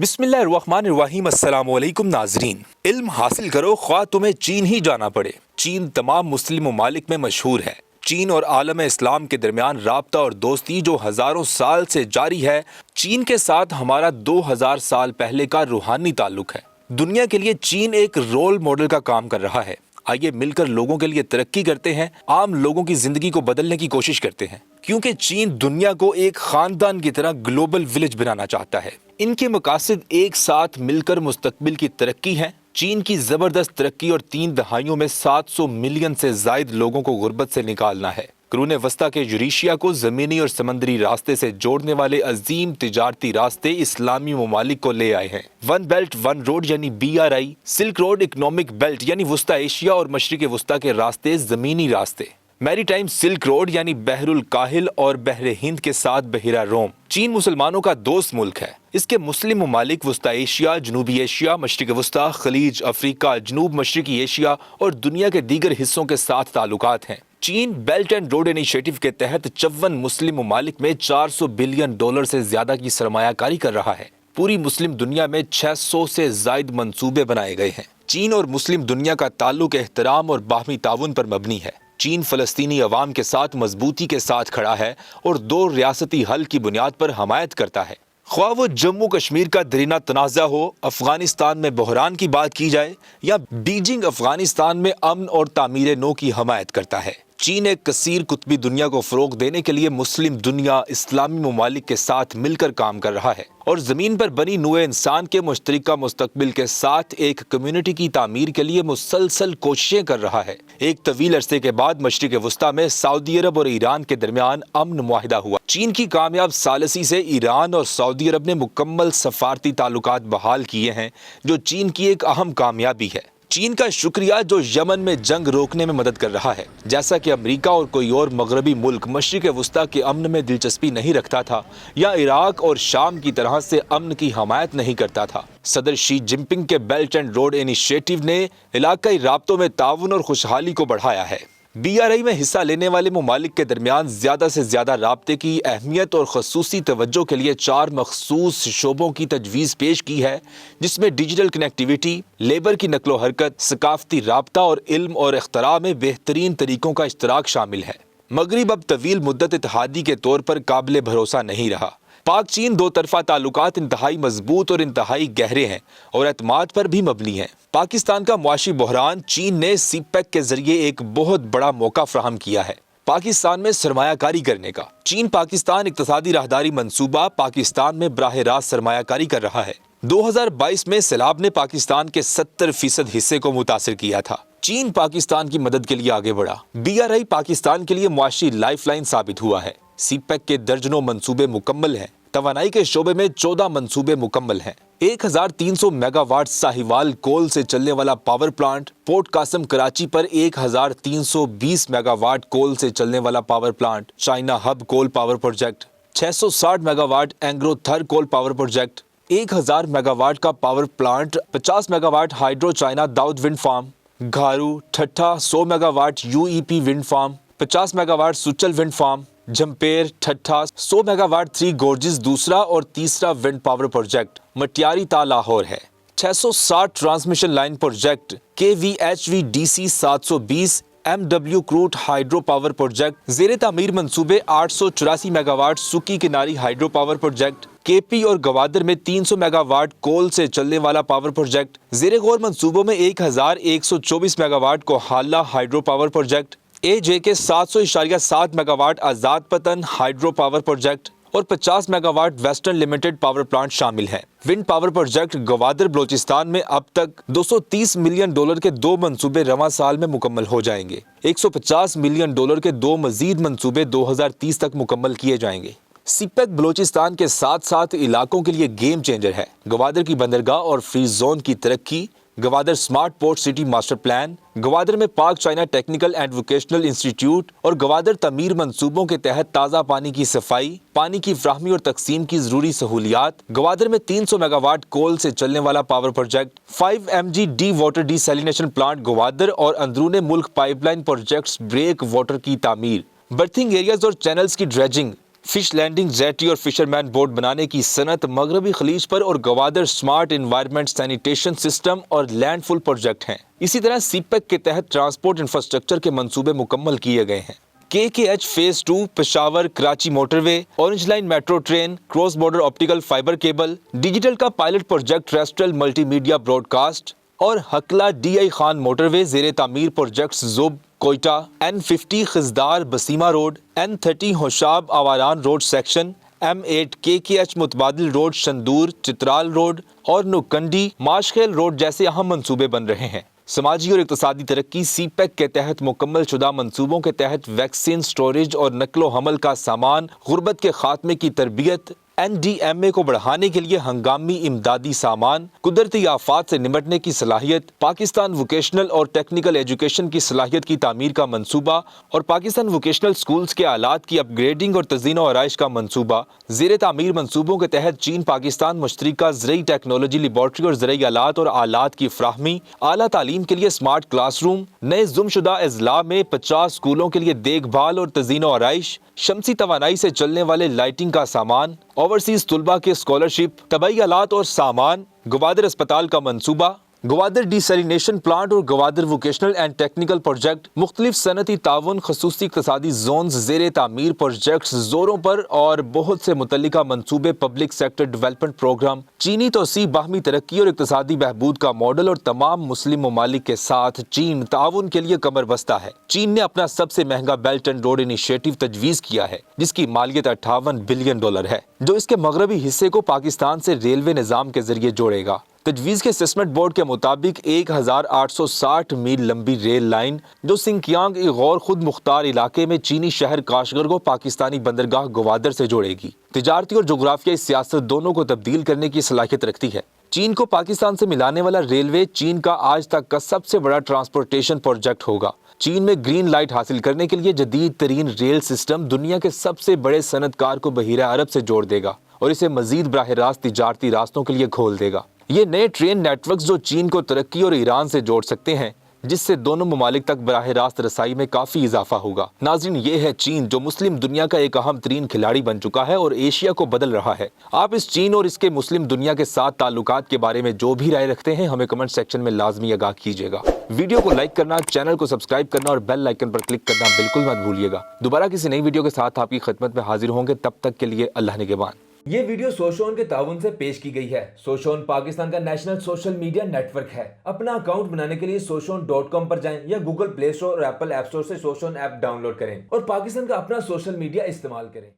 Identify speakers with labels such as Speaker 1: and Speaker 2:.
Speaker 1: بسم اللہ الرحمن الرحیم۔ السلام علیکم ناظرین، علم حاصل کرو خواہ تمہیں چین ہی جانا پڑے۔ چین تمام مسلم ممالک میں مشہور ہے۔ چین اور عالم اسلام کے درمیان رابطہ اور دوستی جو ہزاروں سال سے جاری ہے۔ چین کے ساتھ ہمارا 2000 سال پہلے کا روحانی تعلق ہے۔ دنیا کے لیے چین ایک رول ماڈل کا کام کر رہا ہے۔ آئیے مل کر لوگوں کے لیے ترقی کرتے ہیں، عام لوگوں کی زندگی کو بدلنے کی کوشش کرتے ہیں، کیونکہ چین دنیا کو ایک خاندان کی طرح گلوبل ولیج بنانا چاہتا ہے۔ ان کے مقاصد ایک ساتھ مل کر مستقبل کی ترقی ہے۔ چین کی زبردست ترقی اور 3 دہائیوں میں 700 ملین سے زائد لوگوں کو غربت سے نکالنا ہے۔ قرون وسطیٰ کے یوریشیا کو زمینی اور سمندری راستے سے جوڑنے والے عظیم تجارتی راستے اسلامی ممالک کو لے آئے ہیں۔ ون بیلٹ ون روڈ یعنی BRI، silk road economic belt یعنی وسطی ایشیا اور مشرق وسطیٰ کے راستے زمینی راستے، میری ٹائم سلک روڈ یعنی بحر الکاہل اور بحر ہند کے ساتھ بحیرہ روم۔ چین مسلمانوں کا دوست ملک ہے۔ اس کے مسلم ممالک وسطی ایشیا، جنوبی ایشیا، مشرق وسطیٰ، خلیج، افریقہ، جنوب مشرقی ایشیا اور دنیا کے دیگر حصوں کے ساتھ تعلقات ہیں۔ چین بیلٹ اینڈ روڈ انیشیٹو کے تحت 54 مسلم ممالک میں $400 بلین سے زیادہ کی سرمایہ کاری کر رہا ہے۔ پوری مسلم دنیا میں 600 سے زائد منصوبے بنائے گئے ہیں۔ چین اور مسلم دنیا کا تعلق احترام اور باہمی تعاون پر مبنی ہے۔ چین فلسطینی عوام کے ساتھ مضبوطی کے ساتھ کھڑا ہے اور 2 ریاستی حل کی بنیاد پر حمایت کرتا ہے۔ خواہ وہ جموں کشمیر کا درینہ تنازع ہو، افغانستان میں بحران کی بات کی جائے یا بیجنگ افغانستان میں امن اور تعمیر نو کی حمایت کرتا ہے، چین ایک کثیر قطبی دنیا کو فروغ دینے کے لیے مسلم دنیا، اسلامی ممالک کے ساتھ مل کر کام کر رہا ہے اور زمین پر بنی نوع انسان کے مشترکہ مستقبل کے ساتھ ایک کمیونٹی کی تعمیر کے لیے مسلسل کوششیں کر رہا ہے۔ ایک طویل عرصے کے بعد مشرق وسطیٰ میں سعودی عرب اور ایران کے درمیان امن معاہدہ ہوا۔ چین کی کامیاب ثالثی سے ایران اور سعودی عرب نے مکمل سفارتی تعلقات بحال کیے ہیں، جو چین کی ایک اہم کامیابی ہے۔ چین کا شکریہ جو یمن میں جنگ روکنے میں مدد کر رہا ہے۔ جیسا کہ امریکہ اور کوئی اور مغربی ملک مشرق وسطیٰ کے امن میں دلچسپی نہیں رکھتا تھا یا عراق اور شام کی طرح سے امن کی حمایت نہیں کرتا تھا، صدر شی جن پنگ کے بیلٹ اینڈ روڈ انیشیٹو نے علاقائی رابطوں میں تعاون اور خوشحالی کو بڑھایا ہے۔ BRI میں حصہ لینے والے ممالک کے درمیان زیادہ سے زیادہ رابطے کی اہمیت اور خصوصی توجہ کے لیے 4 مخصوص شعبوں کی تجویز پیش کی ہے، جس میں ڈیجیٹل کنیکٹیویٹی، لیبر کی نقل و حرکت، ثقافتی رابطہ اور علم اور اختراع میں بہترین طریقوں کا اشتراک شامل ہے۔ مغرب اب طویل مدت اتحادی کے طور پر قابل بھروسہ نہیں رہا۔ پاک چین 2 طرفہ تعلقات انتہائی مضبوط اور انتہائی گہرے ہیں اور اعتماد پر بھی مبنی ہیں۔ پاکستان کا معاشی بحران چین نے CPEC کے ذریعے ایک بہت بڑا موقع فراہم کیا ہے پاکستان میں سرمایہ کاری کرنے کا۔ چین پاکستان اقتصادی راہداری منصوبہ پاکستان میں براہ راست سرمایہ کاری کر رہا ہے۔ 2022 میں سیلاب نے پاکستان کے 70% حصے کو متاثر کیا تھا۔ چین پاکستان کی مدد کے لیے آگے بڑھا۔ BRI پاکستان کے لیے معاشی لائف لائن ثابت ہوا ہے۔ CPEC کے درجنوں منصوبے مکمل ہیں۔ توانائی کے شعبے میں 14 منصوبے مکمل ہیں۔ 1300 میگا واٹ ساہیوال کول سے چلنے والا power plant, port Qasim Karachi پر 1320 میگا واٹ کول سے چلنے والا power plant, China hub coal power project, 660 megawatt Engro Thar coal power project, 1000 megawatt کا power plant, 50 mega what hydro China Dawood wind farm, Gharo Thatta 100 megawatt UEP wind farm, 50 mega what Sachal wind farm, Jhimpir Thatta 100 megawatt 3 Gorges دوسرا اور تیسرا ونڈ power project Matiari تا لاہور ہے۔ 660 transmission line project, KVHVDC 720 MW Karot hydro power project, زیر تعمیر منصوبے 884 megawatt Suki Kinari hydro power project, KP اور گوادر میں 300 میگا واٹ کول سے چلنے والا پاور پروجیکٹ، زیر غور منصوبوں میں 1124 mega watt Kohala hydro power project, AJK 700.7 mega watt Azad Pattan hydro power project اور 50 mega watt western limited power plant شامل ہیں۔ Wind power project Gwadar Balochistan میں اب تک $230 ملین کے 2 منصوبے رواں سال میں مکمل ہو جائیں گے۔ $150 ملین کے 2 مزید منصوبے 2030 تک مکمل کیے جائیں گے۔ CPEC بلوچستان کے ساتھ ساتھ علاقوں کے لیے گیم چینجر ہے۔ گوادر کی بندرگاہ اور فری زون کی ترقی، Gwadar smart port city master plan, Gwadar میں پاک China technical and vocational institute اور گوادر تعمیر منصوبوں کے تحت تازہ پانی کی صفائی، پانی کی فراہمی اور تقسیم کی ضروری سہولیات، گوادر میں 300 میگا واٹ کول سے چلنے والا power project, 5 mg D water desalination plant Gwadar اور اندرون ملک pipe line projects break water کی تعمیر، برتھنگ ایریاز اور چینلز کی ڈریجنگ، فش لینڈنگ جیٹی اور فشرمین بورڈ بنانے کی صنعت مغربی خلیج پر اور Gwadar smart environment sanitation system اور لینڈ فل پروجیکٹ ہیں۔ اسی طرح سی پیک کے تحت ٹرانسپورٹ انفراسٹرکچر کے منصوبے مکمل کیے گئے ہیں۔ KKH phase 2 Peshawar Karachi motorway, orange line metro train, cross border optical fibre cable, digital کا pilot project terrestrial multimedia broadcast اور Hakla DI Khan motorway زیر تعمیر projects Zhob Quetta, N50 Khuzdar Basima road, N30 Hoshab Awaran road section, M8 KKH متبادل road Shandur Chitral road اور Nokkundi ماشخیل road جیسے اہم منصوبے بن رہے ہیں۔ سماجی اور اقتصادی ترقی سی پیک کے تحت مکمل شدہ منصوبوں کے تحت ویکسین سٹوریج اور نقل و حمل کا سامان، غربت کے خاتمے کی تربیت، NDMA کو بڑھانے کے لیے ہنگامی امدادی سامان، قدرتی آفات سے نمٹنے کی صلاحیت، پاکستان ووکیشنل اور ٹیکنیکل ایجوکیشن کی صلاحیت کی تعمیر کا منصوبہ اور پاکستان ووکیشنل سکولز کے آلات کی اپ گریڈنگ اور تزئین و آرائش کا منصوبہ۔ زیر تعمیر منصوبوں کے تحت چین پاکستان مشترکہ زرعی ٹیکنالوجی لیبارٹری اور زرعی آلات اور آلات کی فراہمی، اعلیٰ تعلیم کے لیے اسمارٹ کلاس روم، نئے ضم شدہ اضلاع میں 50 اسکولوں کے لیے دیکھ بھال اور تزئین و آرائش، شمسی توانائی سے چلنے والے لائٹنگ کا سامان، اوورسیز طلبہ کے اسکالرشپ، طبی آلات اور سامان، گوادر اسپتال کا منصوبہ، گوادر ڈی سیلینیشن پلانٹ اور Gwadar vocational and technical project, مختلف صنعتی تعاون، خصوصی اقتصادی زونز زیر تعمیر پروجیکٹس زوروں پر اور بہت سے متعلقہ منصوبے، پبلک سیکٹر ڈیولپمنٹ پروگرام، چینی توسیع، باہمی ترقی اور اقتصادی بہبود کا ماڈل اور تمام مسلم ممالک کے ساتھ چین تعاون کے لیے کمر بستہ ہے۔ چین نے اپنا سب سے مہنگا بیلٹ اینڈ روڈ انیشیٹو تجویز کیا ہے جس کی مالیت $58 بلین ہے، جو اس کے مغربی حصے کو پاکستان سے ریلوے نظام کے ذریعے جوڑے گا۔ تجویز کے اسسمنٹ بورڈ کے مطابق 1860 میل لمبی ریل لائن جو سنکیانگ ایک غور خود مختار علاقے میں چینی شہر کاشغر کو پاکستانی بندرگاہ گوادر سے جوڑے گی، تجارتی اور جغرافیائی سیاست دونوں کو تبدیل کرنے کی صلاحیت رکھتی ہے۔ چین کو پاکستان سے ملانے والا ریلوے چین کا آج تک کا سب سے بڑا ٹرانسپورٹیشن پروجیکٹ ہوگا۔ چین میں گرین لائٹ حاصل کرنے کے لیے جدید ترین ریل سسٹم دنیا کے سب سے بڑے صنعت کار کو بحیرہ عرب سے جوڑ دے گا اور اسے مزید براہ راست تجارتی راستوں کے لیے کھول دے گا۔ یہ نئے ٹرین نیٹ ورکس جو چین کو ترقی اور ایران سے جوڑ سکتے ہیں، جس سے دونوں ممالک تک براہ راست رسائی میں کافی اضافہ ہوگا۔ ناظرین، یہ ہے چین جو مسلم دنیا کا ایک اہم ترین کھلاڑی بن چکا ہے اور ایشیا کو بدل رہا ہے۔ آپ اس چین اور اس کے مسلم دنیا کے ساتھ تعلقات کے بارے میں جو بھی رائے رکھتے ہیں ہمیں کمنٹ سیکشن میں لازمی آگاہ کیجیے گا۔ ویڈیو کو لائک کرنا، چینل کو سبسکرائب کرنا اور بیل آئیکن پر کلک کرنا بالکل مت بھولیے گا۔ دوبارہ کسی نئی ویڈیو کے ساتھ آپ کی خدمت میں حاضر ہوں گے، تب تک کے لیے اللہ نگہبان۔
Speaker 2: یہ ویڈیو سوشون کے تعاون سے پیش کی گئی ہے۔ سوشون پاکستان کا national social media network ہے۔ اپنا اکاؤنٹ بنانے کے لیے soshon.com پر جائیں یا گوگل پلے اسٹور اور ایپل ایپ اسٹور سے سوشون ایپ ڈاؤن لوڈ کریں اور پاکستان کا اپنا سوشل میڈیا استعمال کریں۔